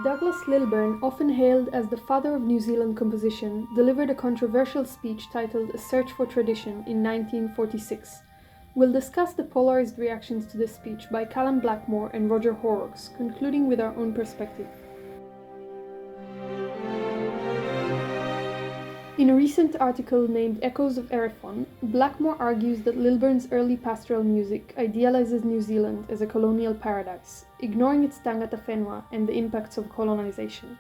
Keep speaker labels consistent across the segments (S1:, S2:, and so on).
S1: Douglas Lilburn, often hailed as the father of New Zealand composition, delivered a controversial speech titled A Search for Tradition in 1946. We'll discuss the polarized reactions to this speech by Callum Blackmore and Roger Horrocks, concluding with our own perspective. In a recent article named Echoes of Erephon, Blackmore argues that Lilburn's early pastoral music idealizes New Zealand as a colonial paradise, ignoring its tangata whenua and the impacts of colonization.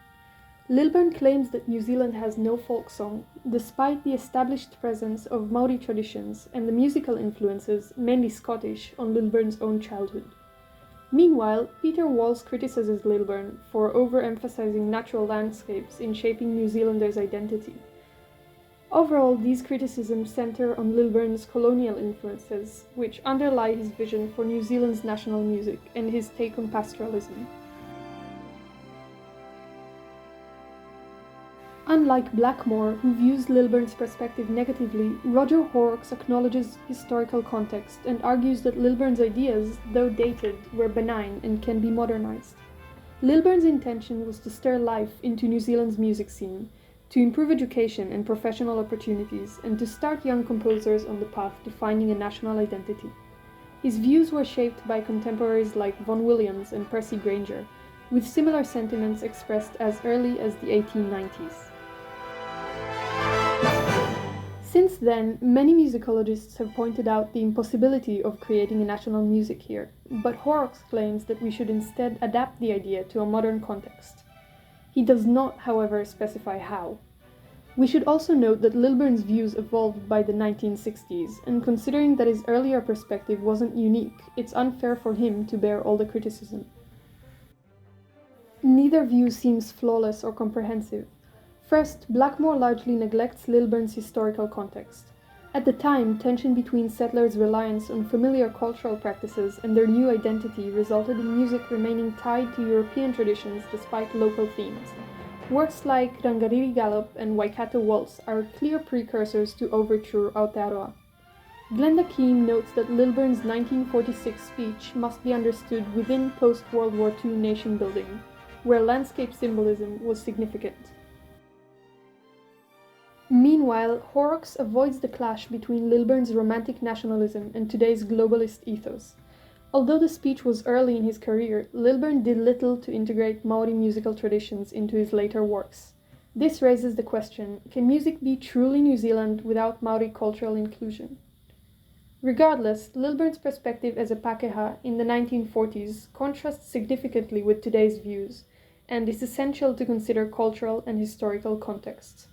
S1: Lilburn claims that New Zealand has no folk song, despite the established presence of Maori traditions and the musical influences, mainly Scottish, on Lilburn's own childhood. Meanwhile, Peter Walls criticizes Lilburn for overemphasizing natural landscapes in shaping New Zealanders' identity. Overall, these criticisms center on Lilburn's colonial influences, which underlie his vision for New Zealand's national music and his take on pastoralism. Unlike Blackmore, who views Lilburn's perspective negatively, Roger Horrocks acknowledges historical context and argues that Lilburn's ideas, though dated, were benign and can be modernized. Lilburn's intention was to stir life into New Zealand's music scene, to improve education and professional opportunities, and to start young composers on the path to finding a national identity. His views were shaped by contemporaries like Vaughan Williams and Percy Grainger, with similar sentiments expressed as early as the 1890s. Since then, many musicologists have pointed out the impossibility of creating a national music here, but Horrocks claims that we should instead adapt the idea to a modern context. He does not, however, specify how. We should also note that Lilburn's views evolved by the 1960s, and considering that his earlier perspective wasn't unique, it's unfair for him to bear all the criticism. Neither view seems flawless or comprehensive. First, Blackmore largely neglects Lilburn's historical context. At the time, tension between settlers' reliance on familiar cultural practices and their new identity resulted in music remaining tied to European traditions despite local themes. Works like Rangariri Galop and Waikato Waltz are clear precursors to Overture Aotearoa. Glenda Keane notes that Lilburn's 1946 speech must be understood within post-World War II nation building, where landscape symbolism was significant. Meanwhile, Horrocks avoids the clash between Lilburn's romantic nationalism and today's globalist ethos. Although the speech was early in his career, Lilburn did little to integrate Maori musical traditions into his later works. This raises the question, can music be truly New Zealand without Maori cultural inclusion? Regardless, Lilburn's perspective as a Pākehā in the 1940s contrasts significantly with today's views, and is essential to consider cultural and historical contexts.